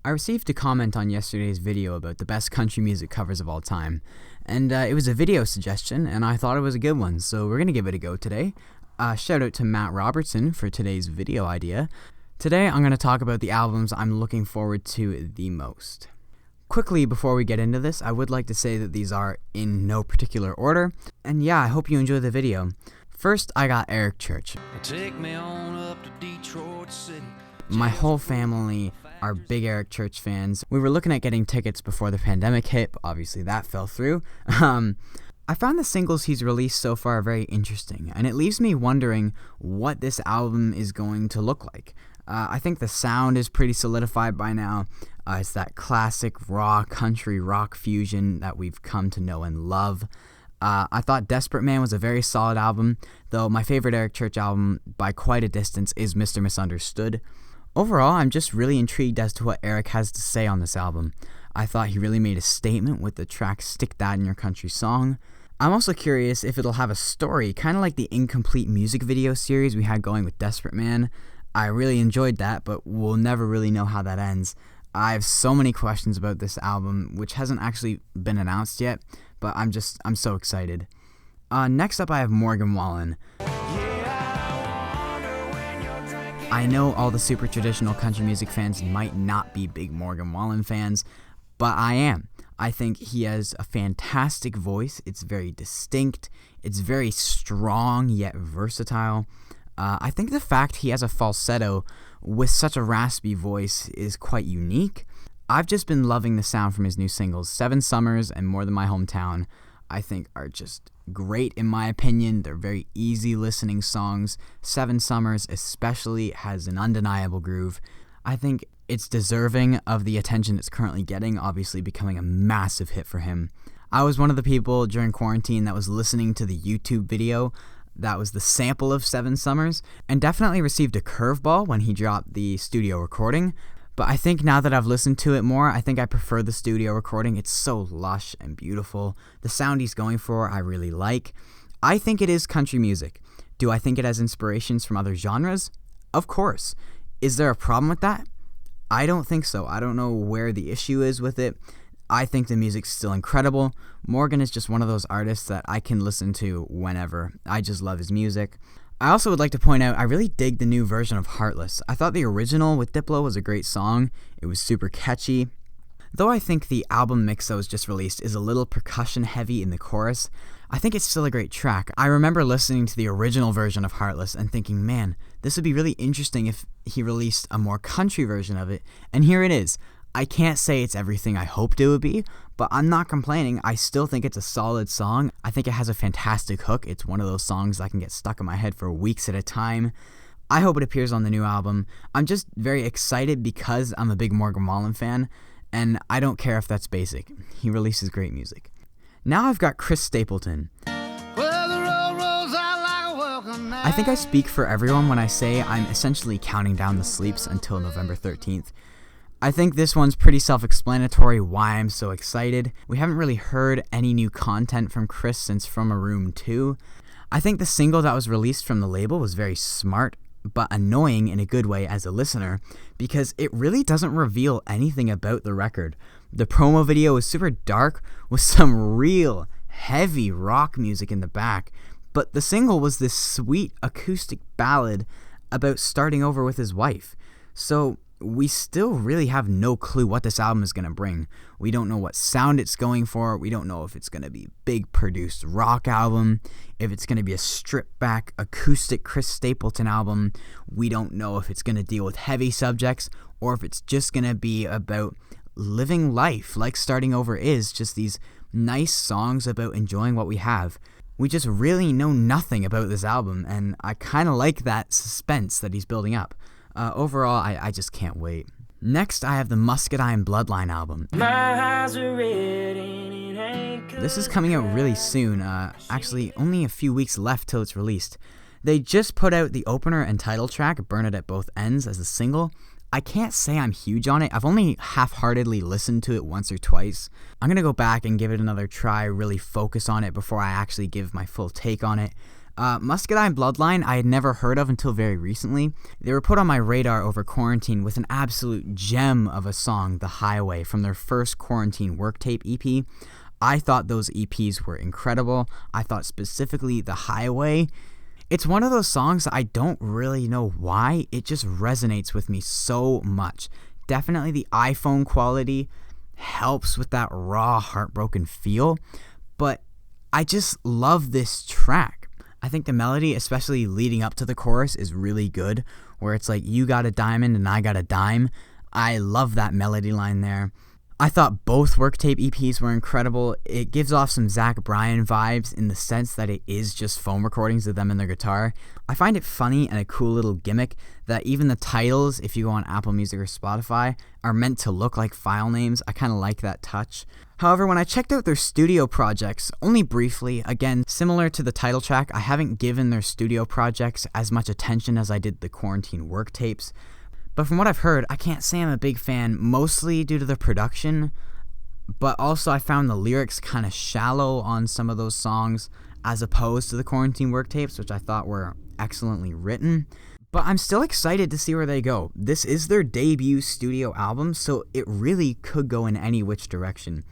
I received a comment on yesterday's video about the best country music covers of all time, and it was a video suggestion, and I thought it was a good one, so we're going to give it a go today. Shout out to Matt Robertson for today's video idea. Today I'm going to talk about the albums I'm looking forward to the most. Quickly, before we get into this, I would like to say that these are in no particular order, and yeah, I hope you enjoy the video. First, I got Eric Church. Take me on up to Detroit City. My whole family are big Eric Church fans. We were looking at getting tickets before the pandemic hit, but obviously that fell through. I found the singles he's released so far very interesting, and it leaves me wondering what this album is going to look like. I think the sound is pretty solidified by now. It's that classic raw country rock fusion that we've come to know and love. I thought Desperate Man was a very solid album, though my favorite Eric Church album by quite a distance is Mr. Misunderstood. Overall, I'm just really intrigued as to what Eric has to say on this album. I thought he really made a statement with the track Stick That in Your Country Song. I'm also curious if it'll have a story, kind of like the incomplete music video series we had going with Desperate Man. I really enjoyed that, but we'll never really know how that ends. I have so many questions about this album, which hasn't actually been announced yet, but I'm so excited. Next up, I have Morgan Wallen. I know all the super traditional country music fans might not be big Morgan Wallen fans, but I am. I think he has a fantastic voice. It's very distinct. It's very strong yet versatile. I think the fact he has a falsetto with such a raspy voice is quite unique. I've just been loving the sound from his new singles, 7 Summers and More Than My Hometown. I think are just great in my opinion. They're very easy listening songs. 7 Summers especially has an undeniable groove. I think it's deserving of the attention it's currently getting, obviously becoming a massive hit for him. I was one of the people during quarantine that was listening to the YouTube video that was the sample of 7 Summers, and definitely received a curveball when he dropped the studio recording. But I think now that I've listened to it more, I think I prefer the studio recording. It's so lush and beautiful. The sound he's going for, I really like. I think it is country music. Do I think it has inspirations from other genres? Of course. Is there a problem with that? I don't think so. I don't know where the issue is with it. I think the music's still incredible. Morgan is just one of those artists that I can listen to whenever. I just love his music. I also would like to point out, I really dig the new version of Heartless. I thought the original with Diplo was a great song. It was super catchy. Though I think the album mix that was just released is a little percussion heavy in the chorus, I think it's still a great track. I remember listening to the original version of Heartless and thinking, man, this would be really interesting if he released a more country version of it, and here it is. I can't say it's everything I hoped it would be, but I'm not complaining. I still think it's a solid song. I think it has a fantastic hook. It's one of those songs that can get stuck in my head for weeks at a time. I hope it appears on the new album. I'm just very excited because I'm a big Morgan Wallen fan, and I don't care if that's basic. He releases great music. Now I've got Chris Stapleton. I think I speak for everyone when I say I'm essentially counting down the sleeps until November 13th. I think this one's pretty self-explanatory why I'm so excited. We haven't really heard any new content from Chris since From a Room 2. I think the single that was released from the label was very smart, but annoying in a good way as a listener, because it really doesn't reveal anything about the record. The promo video is super dark with some real heavy rock music in the back, but the single was this sweet acoustic ballad about starting over with his wife. So we still really have no clue what this album is going to bring. We don't know what sound it's going for. We don't know if it's going to be a big produced rock album, if it's going to be a stripped back acoustic Chris Stapleton album. We don't know if it's going to deal with heavy subjects or if it's just going to be about living life like Starting Over is, just these nice songs about enjoying what we have. We just really know nothing about this album, and I kind of like that suspense that he's building up. Overall, I just can't wait. Next, I have the Muscadine Bloodline album. This is coming out really soon, actually only a few weeks left till it's released. They just put out the opener and title track, Burn It at Both Ends, as a single. I can't say I'm huge on it. I've only half-heartedly listened to it once or twice. I'm going to go back and give it another try, really focus on it before I actually give my full take on it. Muscadine Bloodline I had never heard of until very recently. They were put on my radar over quarantine with an absolute gem of a song, The Highway, from their first quarantine work tape EP. I thought those EPs were incredible. I thought specifically The Highway. It's one of those songs I don't really know why. It just resonates with me so much. Definitely the iPhone quality helps with that raw, heartbroken feel. But I just love this track. I think the melody, especially leading up to the chorus, is really good, where it's like, you got a diamond and I got a dime. I love that melody line there. I thought both work tape EPs were incredible. It gives off some Zach Bryan vibes in the sense that it is just phone recordings of them and their guitar. I find it funny and a cool little gimmick that even the titles, if you go on Apple Music or Spotify, are meant to look like file names. I kind of like that touch. However, when I checked out their studio projects, only briefly, again, similar to the title track, I haven't given their studio projects as much attention as I did the quarantine work tapes. But from what I've heard, I can't say I'm a big fan, mostly due to the production, but also I found the lyrics kind of shallow on some of those songs as opposed to the quarantine work tapes, which I thought were excellently written. But I'm still excited to see where they go. This is their debut studio album, so it really could go in any which direction.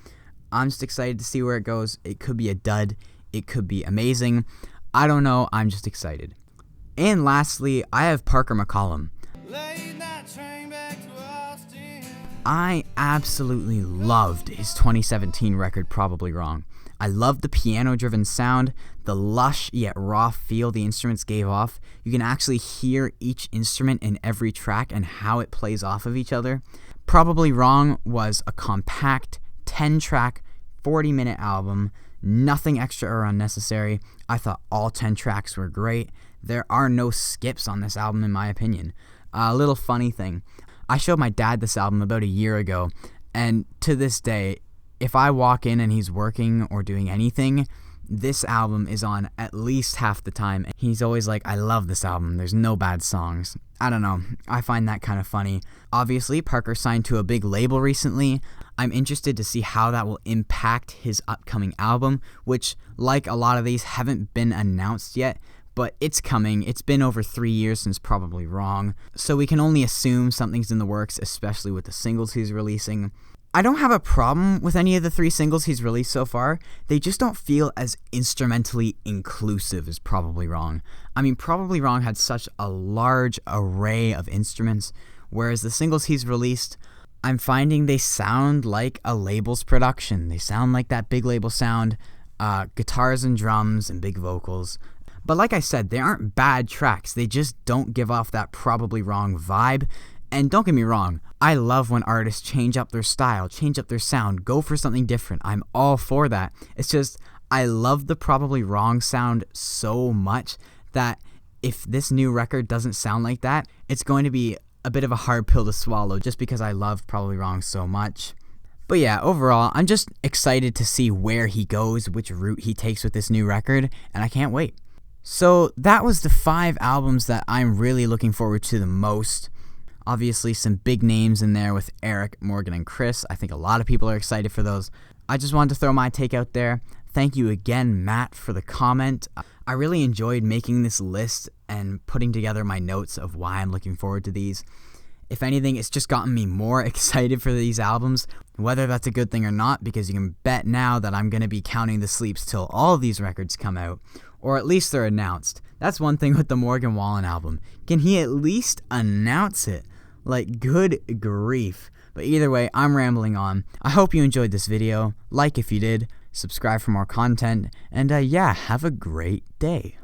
I'm just excited to see where it goes. It could be a dud. It could be amazing. I don't know. I'm just excited. And lastly, I have Parker McCollum. I absolutely loved his 2017 record, Probably Wrong. I loved the piano-driven sound, the lush yet raw feel the instruments gave off. You can actually hear each instrument in every track and how it plays off of each other. Probably Wrong was a compact 10-track, 40-minute album, nothing extra or unnecessary. I thought all 10 tracks were great. There are no skips on this album in my opinion. A little funny thing. I showed my dad this album about a year ago, and to this day, if I walk in and he's working or doing anything, this album is on at least half the time. He's always like, I love this album. There's no bad songs. I don't know. I find that kind of funny. Obviously, Parker signed to a big label recently. I'm interested to see how that will impact his upcoming album, which, like a lot of these, haven't been announced yet. But it's coming. It's been over 3 years since Probably Wrong, so we can only assume something's in the works, especially with the singles he's releasing. I don't have a problem with any of the 3 singles he's released so far. They just don't feel as instrumentally inclusive as Probably Wrong. I mean, Probably Wrong had such a large array of instruments, whereas the singles he's released, I'm finding they sound like a label's production. They sound like that big label sound, guitars and drums and big vocals. But like I said, they aren't bad tracks. They just don't give off that Probably Wrong vibe. And don't get me wrong, I love when artists change up their style, change up their sound, go for something different. I'm all for that. It's just, I love the Probably Wrong sound so much that if this new record doesn't sound like that, it's going to be a bit of a hard pill to swallow just because I love Probably Wrong so much. But yeah, overall, I'm just excited to see where he goes, which route he takes with this new record, and I can't wait. So that was the 5 albums that I'm really looking forward to the most. Obviously, some big names in there with Eric, Morgan, and Chris. I think a lot of people are excited for those. I just wanted to throw my take out there. Thank you again, Matt, for the comment. I really enjoyed making this list and putting together my notes of why I'm looking forward to these. If anything, it's just gotten me more excited for these albums, whether that's a good thing or not, because you can bet now that I'm going to be counting the sleeps till all of these records come out, or at least they're announced. That's one thing with the Morgan Wallen album. Can he at least announce it? Like, good grief. But either way, I'm rambling on. I hope you enjoyed this video. Like if you did, subscribe for more content, and yeah, have a great day.